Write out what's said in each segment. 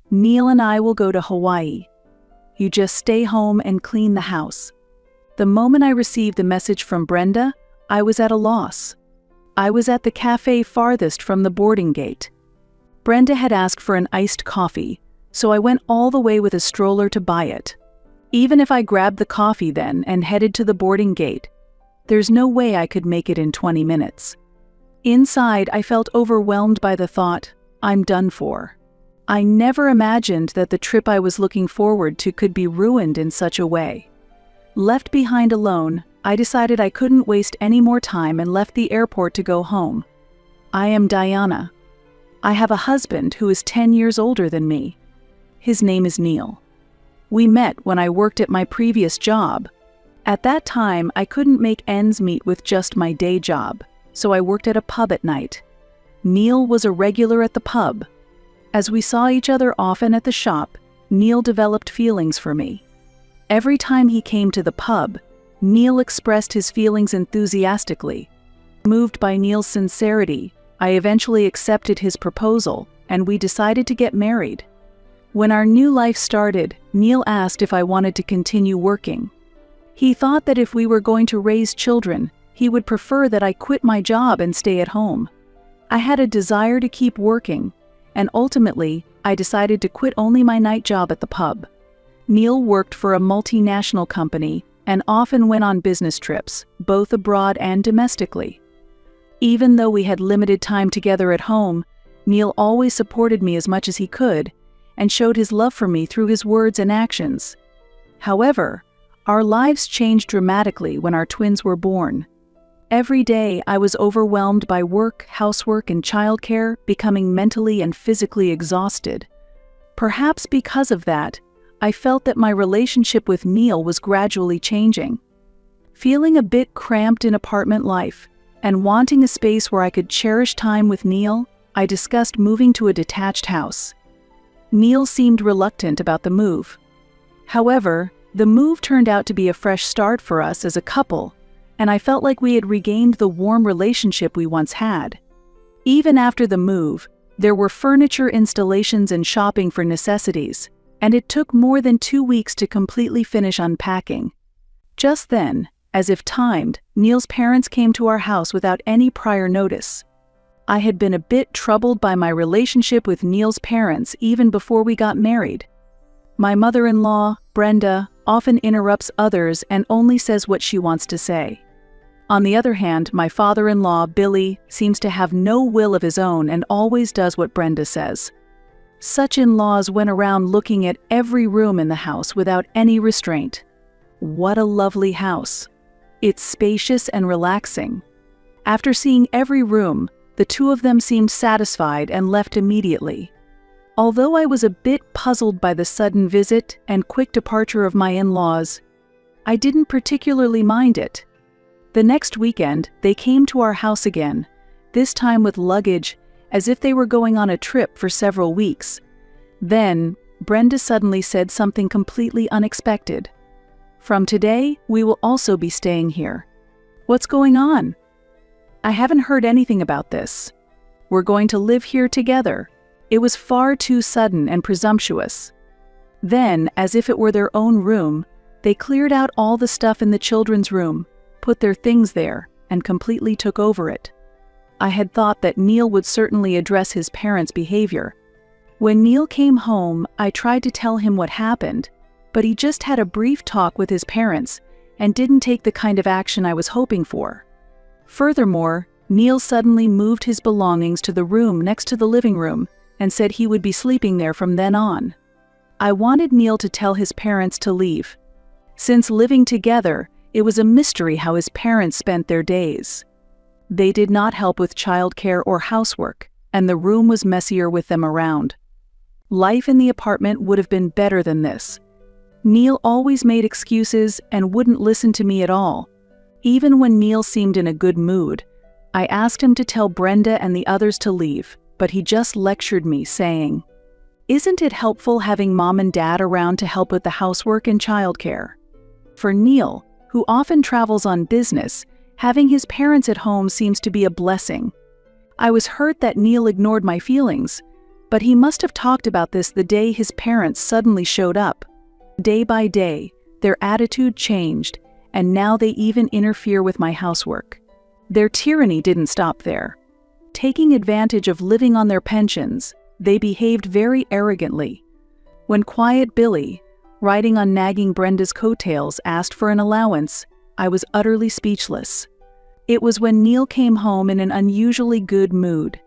Neil and I will go to Hawaii. You just stay home and clean the house. The moment I received the message from Brenda, I was at a loss. I was at the cafe farthest from the boarding gate. Brenda had asked for an iced coffee, so I went all the way with a stroller to buy it. Even if I grabbed the coffee then and headed to the boarding gate, there's no way I could make it in 20 minutes. Inside, I felt overwhelmed by the thought, I'm done for. I never imagined that the trip I was looking forward to could be ruined in such a way. Left behind alone, I decided I couldn't waste any more time and left the airport to go home. I am Diana. I have a husband who is 10 years older than me. His name is Neil. We met when I worked at my previous job. At that time, I couldn't make ends meet with just my day job, so I worked at a pub at night. Neil was a regular at the pub. As we saw each other often at the shop, Neil developed feelings for me. Every time he came to the pub, Neil expressed his feelings enthusiastically. Moved by Neil's sincerity, I eventually accepted his proposal, and we decided to get married. When our new life started, Neil asked if I wanted to continue working. He thought that if we were going to raise children, he would prefer that I quit my job and stay at home. I had a desire to keep working, and ultimately, I decided to quit only my night job at the pub. Neil worked for a multinational company and often went on business trips, both abroad and domestically. Even though we had limited time together at home, Neil always supported me as much as he could and showed his love for me through his words and actions. However, our lives changed dramatically when our twins were born. Every day I was overwhelmed by work, housework, and childcare, becoming mentally and physically exhausted. Perhaps because of that, I felt that my relationship with Neil was gradually changing. Feeling a bit cramped in apartment life and wanting a space where I could cherish time with Neil, I discussed moving to a detached house. Neil seemed reluctant about the move. However, the move turned out to be a fresh start for us as a couple, and I felt like we had regained the warm relationship we once had. Even after the move, there were furniture installations and shopping for necessities, and it took more than 2 weeks to completely finish unpacking. Just then, as if timed, Neil's parents came to our house without any prior notice. I had been a bit troubled by my relationship with Neil's parents even before we got married. My mother-in-law, Brenda, often interrupts others and only says what she wants to say. On the other hand, my father-in-law, Billy, seems to have no will of his own and always does what Brenda says. Such in-laws went around looking at every room in the house without any restraint. What a lovely house. It's spacious and relaxing. After seeing every room, the two of them seemed satisfied and left immediately. Although I was a bit puzzled by the sudden visit and quick departure of my in-laws, I didn't particularly mind it. The next weekend, they came to our house again, this time with luggage, as if they were going on a trip for several weeks. Then, Brenda suddenly said something completely unexpected. "From today, we will also be staying here." "What's going on?" "I haven't heard anything about this. We're going to live here together." It was far too sudden and presumptuous. Then, as if it were their own room, they cleared out all the stuff in the children's room, put their things there, and completely took over it. I had thought that Neil would certainly address his parents' behavior. When Neil came home, I tried to tell him what happened, but he just had a brief talk with his parents and didn't take the kind of action I was hoping for. Furthermore, Neil suddenly moved his belongings to the room next to the living room and said he would be sleeping there from then on. I wanted Neil to tell his parents to leave. Since living together, it was a mystery how his parents spent their days. They did not help with childcare or housework, and the room was messier with them around. Life in the apartment would have been better than this. Neil always made excuses and wouldn't listen to me at all. Even when Neil seemed in a good mood, I asked him to tell Brenda and the others to leave, but he just lectured me, saying, "Isn't it helpful having mom and dad around to help with the housework and childcare?" For Neil, who often travels on business, having his parents at home seems to be a blessing. I was hurt that Neil ignored my feelings, But he must have talked about this the day his parents suddenly showed up. Day by day, their attitude changed, and now they even interfere with my housework. Their tyranny didn't stop there. Taking advantage of living on their pensions, they behaved very arrogantly. When quiet Billy, riding on nagging Brenda's coattails, asked for an allowance, I was utterly speechless. It was when Neil came home in an unusually good mood.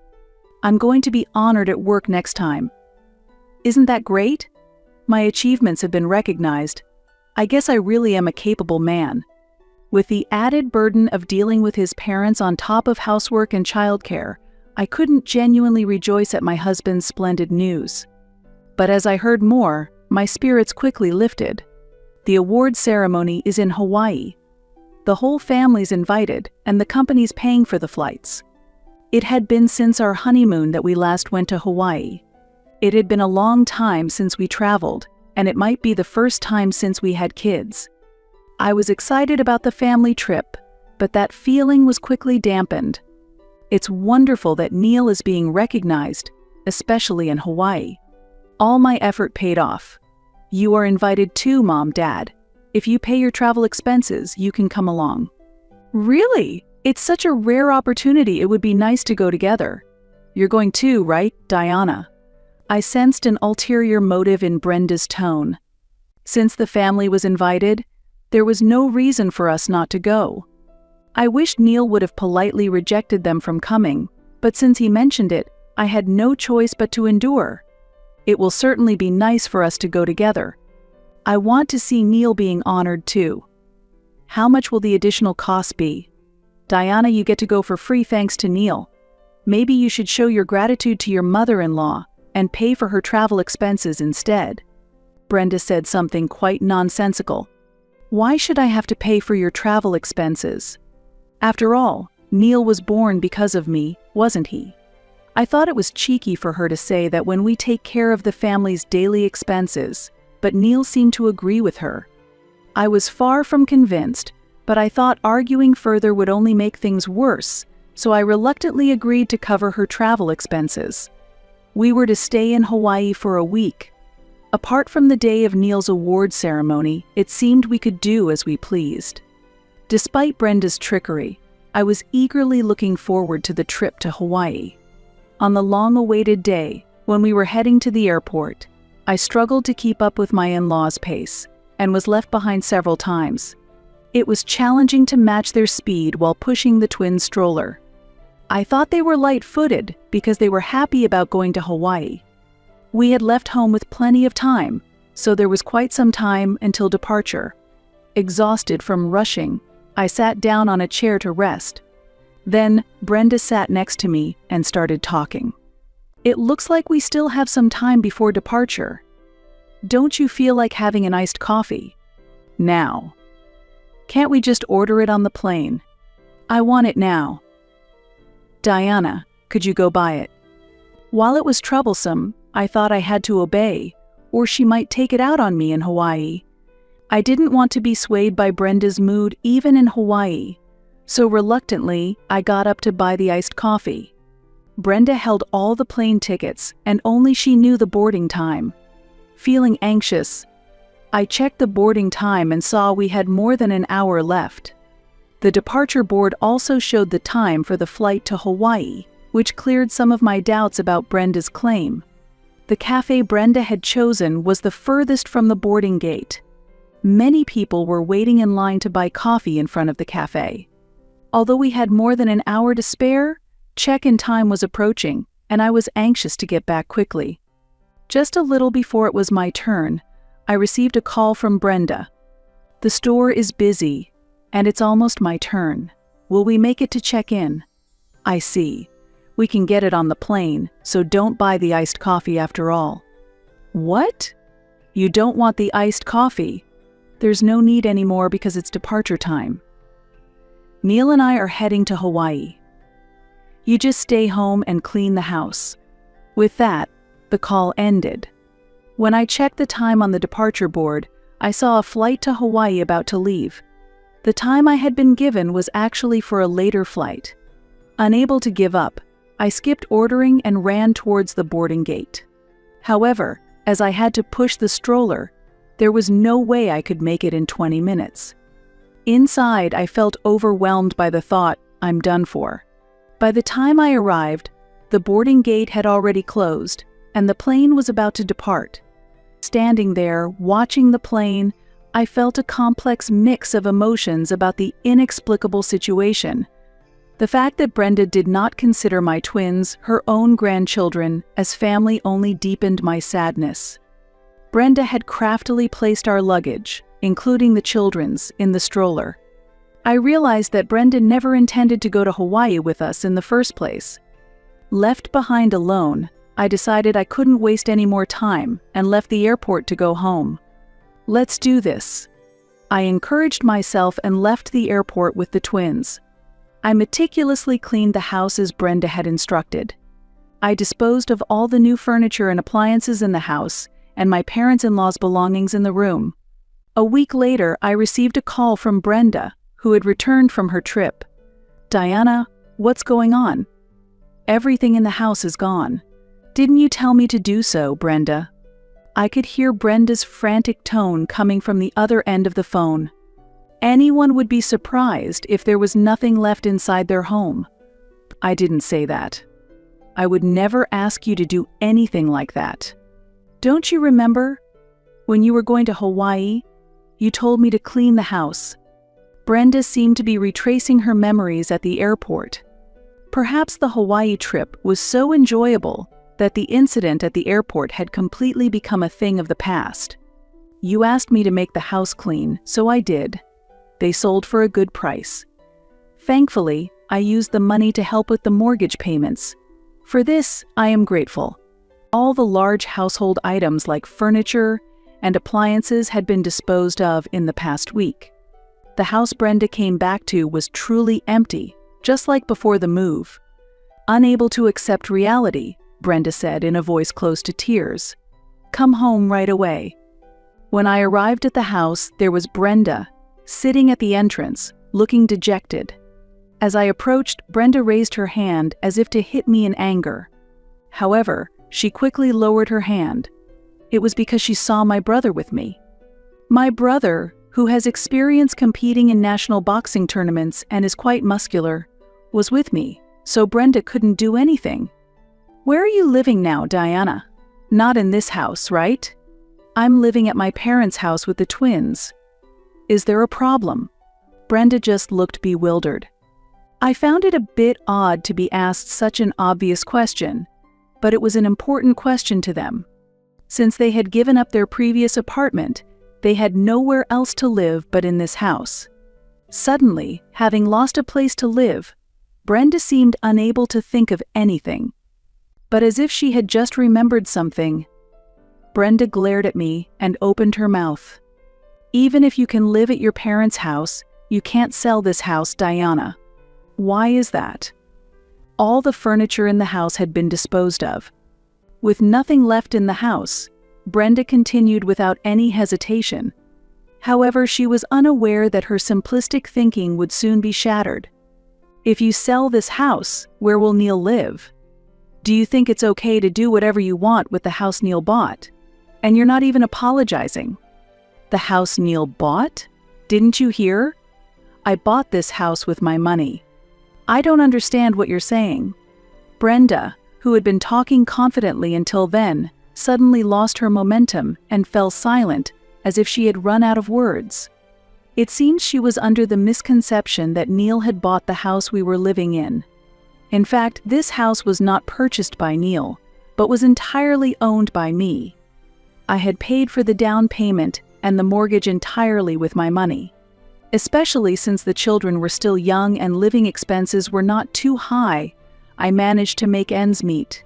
I'm going to be honored at work next time. Isn't that great? My achievements have been recognized. I guess I really am a capable man. With the added burden of dealing with his parents on top of housework and childcare, I couldn't genuinely rejoice at my husband's splendid news. But as I heard more, my spirits quickly lifted. The award ceremony is in Hawaii. The whole family's invited, and the company's paying for the flights. It had been since our honeymoon that we last went to Hawaii. It had been a long time since we traveled, and it might be the first time since we had kids. I was excited about the family trip, but that feeling was quickly dampened. It's wonderful that Neil is being recognized, especially in Hawaii. All my effort paid off. You are invited too, Mom, Dad. If you pay your travel expenses, you can come along. Really? It's such a rare opportunity, it would be nice to go together. You're going too, right, Diana? I sensed an ulterior motive in Brenda's tone. Since the family was invited, there was no reason for us not to go. I wished Neil would have politely rejected them from coming, but since he mentioned it, I had no choice but to endure. It will certainly be nice for us to go together. I want to see Neil being honored too. How much will the additional cost be? Diana, you get to go for free thanks to Neil. Maybe you should show your gratitude to your mother-in-law and pay for her travel expenses instead. Brenda said something quite nonsensical. Why should I have to pay for your travel expenses? After all, Neil was born because of me, wasn't he? I thought it was cheeky for her to say that when we take care of the family's daily expenses, but Neil seemed to agree with her. I was far from convinced, but I thought arguing further would only make things worse, so I reluctantly agreed to cover her travel expenses. We were to stay in Hawaii for a week. Apart from the day of Neil's award ceremony, it seemed we could do as we pleased. Despite Brenda's trickery, I was eagerly looking forward to the trip to Hawaii. On the long-awaited day, when we were heading to the airport, I struggled to keep up with my in-laws' pace, and was left behind several times. It was challenging to match their speed while pushing the twin stroller. I thought they were light-footed because they were happy about going to Hawaii. We had left home with plenty of time, so there was quite some time until departure. Exhausted from rushing, I sat down on a chair to rest. Then, Brenda sat next to me and started talking. It looks like we still have some time before departure. Don't you feel like having an iced coffee? Now. Can't we just order it on the plane? I want it now. Diana, could you go buy it? While it was troublesome, I thought I had to obey, or she might take it out on me in Hawaii. I didn't want to be swayed by Brenda's mood even in Hawaii, so reluctantly, I got up to buy the iced coffee. Brenda held all the plane tickets, and only she knew the boarding time. Feeling anxious, I checked the boarding time and saw we had more than an hour left. The departure board also showed the time for the flight to Hawaii, which cleared some of my doubts about Brenda's claim. The cafe Brenda had chosen was the furthest from the boarding gate. Many people were waiting in line to buy coffee in front of the cafe. Although we had more than an hour to spare, check-in time was approaching, and I was anxious to get back quickly. Just a little before it was my turn, I received a call from Brenda. The store is busy, and it's almost my turn. Will we make it to check in? I see. We can get it on the plane, so don't buy the iced coffee after all. What? You don't want the iced coffee? There's no need anymore because it's departure time. Neil and I are heading to Hawaii. You just stay home and clean the house. With that, the call ended. When I checked the time on the departure board, I saw a flight to Hawaii about to leave. The time I had been given was actually for a later flight. Unable to give up, I skipped ordering and ran towards the boarding gate. However, as I had to push the stroller, there was no way I could make it in 20 minutes. Inside, I felt overwhelmed by the thought, I'm done for. By the time I arrived, the boarding gate had already closed, and the plane was about to depart. Standing there, watching the plane, I felt a complex mix of emotions about the inexplicable situation. The fact that Brenda did not consider my twins, her own grandchildren, as family only deepened my sadness. Brenda had craftily placed our luggage, including the children's, in the stroller. I realized that Brenda never intended to go to Hawaii with us in the first place. Left behind alone, I decided I couldn't waste any more time and left the airport to go home. Let's do this. I encouraged myself and left the airport with the twins. I meticulously cleaned the house as Brenda had instructed. I disposed of all the new furniture and appliances in the house and my parents-in-law's belongings in the room. A week later, I received a call from Brenda, who had returned from her trip. "Diana, what's going on? Everything in the house is gone. Didn't you tell me to do so, Brenda?" I could hear Brenda's frantic tone coming from the other end of the phone. Anyone would be surprised if there was nothing left inside their home. I didn't say that. I would never ask you to do anything like that. Don't you remember? When you were going to Hawaii, you told me to clean the house. Brenda seemed to be retracing her memories at the airport. Perhaps the Hawaii trip was so enjoyable that the incident at the airport had completely become a thing of the past. You asked me to make the house clean, so I did. They sold for a good price. Thankfully, I used the money to help with the mortgage payments. For this, I am grateful. All the large household items like furniture and appliances had been disposed of in the past week. The house Brenda came back to was truly empty, just like before the move. Unable to accept reality, Brenda said in a voice close to tears. "Come home right away." When I arrived at the house, there was Brenda, sitting at the entrance, looking dejected. As I approached, Brenda raised her hand as if to hit me in anger. However, she quickly lowered her hand. It was because she saw my brother with me. My brother, who has experience competing in national boxing tournaments and is quite muscular, was with me, so Brenda couldn't do anything. "Where are you living now, Diana? Not in this house, right?" "I'm living at my parents' house with the twins." "Is there a problem?" Brenda just looked bewildered. I found it a bit odd to be asked such an obvious question, but it was an important question to them. Since they had given up their previous apartment, they had nowhere else to live but in this house. Suddenly, having lost a place to live, Brenda seemed unable to think of anything. But as if she had just remembered something, Brenda glared at me and opened her mouth. "Even if you can live at your parents' house, you can't sell this house, Diana." "Why is that?" All the furniture in the house had been disposed of. With nothing left in the house, Brenda continued without any hesitation. However, she was unaware that her simplistic thinking would soon be shattered. "If you sell this house, where will Neil live? Do you think it's okay to do whatever you want with the house Neil bought? And you're not even apologizing." "The house Neil bought? Didn't you hear? I bought this house with my money." "I don't understand what you're saying." Brenda, who had been talking confidently until then, suddenly lost her momentum and fell silent, as if she had run out of words. It seems she was under the misconception that Neil had bought the house we were living in. In fact, this house was not purchased by Neil, but was entirely owned by me. I had paid for the down payment and the mortgage entirely with my money. Especially since the children were still young and living expenses were not too high, I managed to make ends meet.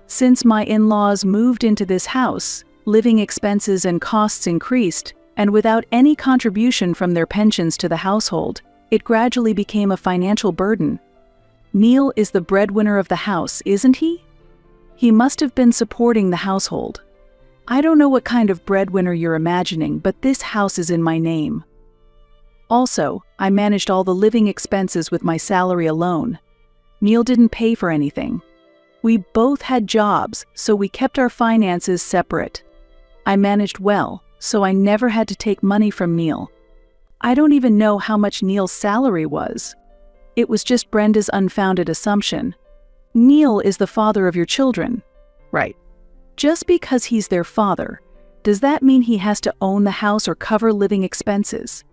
Since my in-laws moved into this house, living expenses and costs increased, and without any contribution from their pensions to the household, it gradually became a financial burden. Neil is the breadwinner of the house, isn't he? He must have been supporting the household. I don't know what kind of breadwinner you're imagining, but this house is in my name. Also, I managed all the living expenses with my salary alone. Neil didn't pay for anything. We both had jobs, so we kept our finances separate. I managed well, so I never had to take money from Neil. I don't even know how much Neil's salary was. It was just Brenda's unfounded assumption. Neil is the father of your children. Right. Just because he's their father, does that mean he has to own the house or cover living expenses?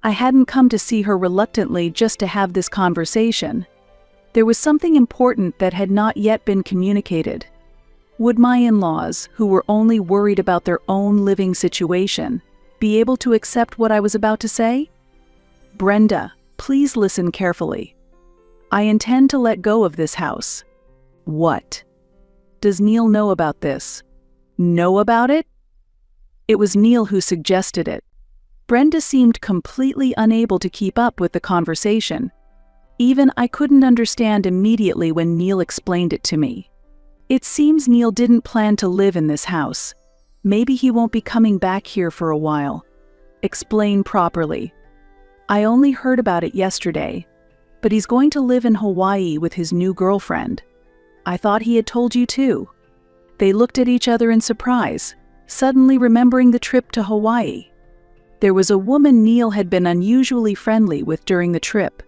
I hadn't come to see her reluctantly just to have this conversation. There was something important that had not yet been communicated. Would my in-laws, who were only worried about their own living situation, be able to accept what I was about to say? Brenda, please listen carefully. I intend to let go of this house. What? Does Neil know about this? Know about it? It was Neil who suggested it. Brenda seemed completely unable to keep up with the conversation. Even I couldn't understand immediately when Neil explained it to me. It seems Neil didn't plan to live in this house. Maybe he won't be coming back here for a while. Explain properly. I only heard about it yesterday, but he's going to live in Hawaii with his new girlfriend. I thought he had told you too. They looked at each other in surprise, suddenly remembering the trip to Hawaii. There was a woman Neil had been unusually friendly with during the trip.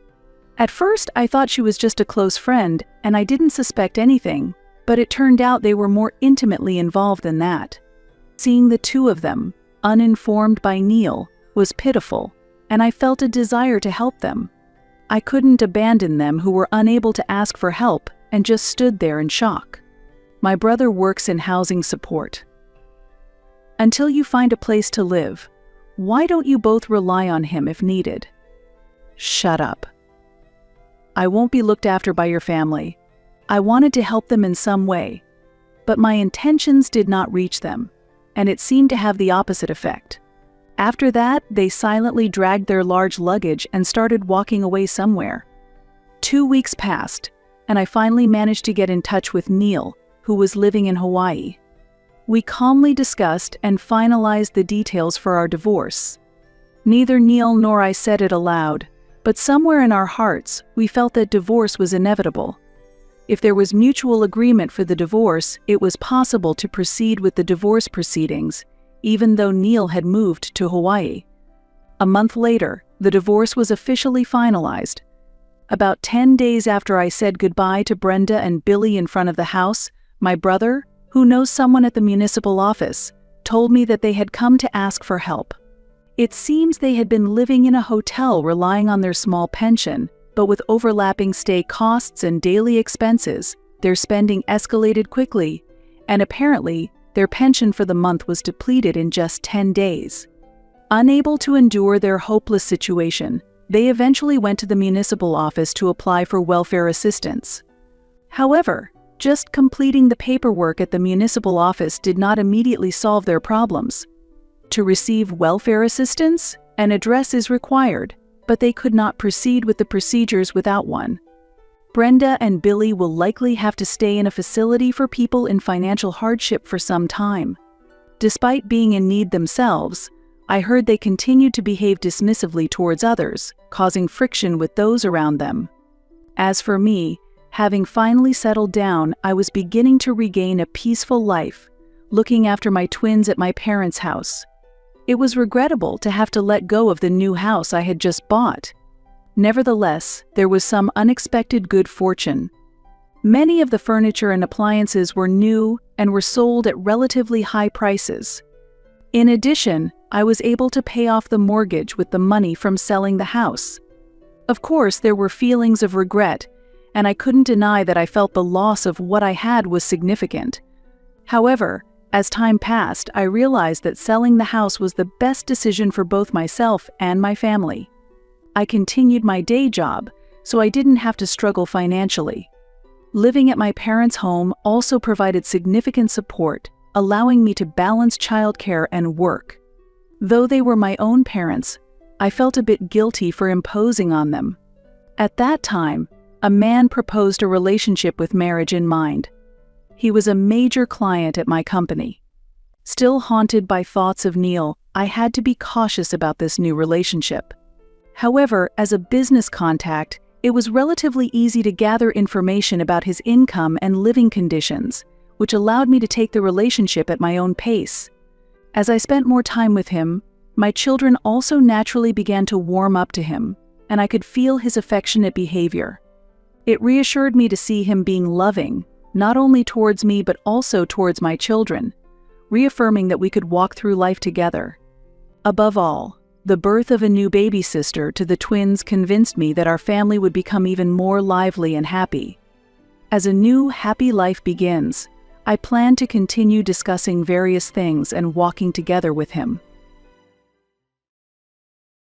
At first, I thought she was just a close friend, and I didn't suspect anything, but it turned out they were more intimately involved than that. Seeing the two of them, uninformed by Neil, was pitiful, and I felt a desire to help them. I couldn't abandon them who were unable to ask for help and just stood there in shock. My brother works in housing support. Until you find a place to live, why don't you both rely on him if needed? Shut up. I won't be looked after by your family. I wanted to help them in some way, but my intentions did not reach them, and it seemed to have the opposite effect. After that, they silently dragged their large luggage and started walking away somewhere. 2 weeks passed, and I finally managed to get in touch with Neil, who was living in Hawaii. We calmly discussed and finalized the details for our divorce. Neither Neil nor I said it aloud, but somewhere in our hearts, we felt that divorce was inevitable. If there was mutual agreement for the divorce, it was possible to proceed with the divorce proceedings, even though Neil had moved to Hawaii. A month later, the divorce was officially finalized. About 10 days after I said goodbye to Brenda and Billy in front of the house, my brother, who knows someone at the municipal office, told me that they had come to ask for help. It seems they had been living in a hotel relying on their small pension, but with overlapping stay costs and daily expenses, their spending escalated quickly, and apparently, their pension for the month was depleted in just 10 days. Unable to endure their hopeless situation, they eventually went to the municipal office to apply for welfare assistance. However, just completing the paperwork at the municipal office did not immediately solve their problems. To receive welfare assistance, an address is required, but they could not proceed with the procedures without one. Brenda and Billy will likely have to stay in a facility for people in financial hardship for some time. Despite being in need themselves, I heard they continued to behave dismissively towards others, causing friction with those around them. As for me, having finally settled down, I was beginning to regain a peaceful life, looking after my twins at my parents' house. It was regrettable to have to let go of the new house I had just bought. Nevertheless, there was some unexpected good fortune. Many of the furniture and appliances were new and were sold at relatively high prices. In addition, I was able to pay off the mortgage with the money from selling the house. Of course, there were feelings of regret, and I couldn't deny that I felt the loss of what I had was significant. However, as time passed, I realized that selling the house was the best decision for both myself and my family. I continued my day job, so I didn't have to struggle financially. Living at my parents' home also provided significant support, allowing me to balance childcare and work. Though they were my own parents, I felt a bit guilty for imposing on them. At that time, a man proposed a relationship with marriage in mind. He was a major client at my company. Still haunted by thoughts of Neil, I had to be cautious about this new relationship. However, as a business contact, It was relatively easy to gather information about his income and living conditions, which allowed me to take the relationship at my own pace. As I spent more time with him, my children also naturally began to warm up to him, and I could feel his affectionate behavior. It reassured me to see him being loving, not only towards me but also towards my children, reaffirming that we could walk through life together. Above all, the birth of a new baby sister to the twins convinced me that our family would become even more lively and happy. As a new, happy life begins, I plan to continue discussing various things and walking together with him.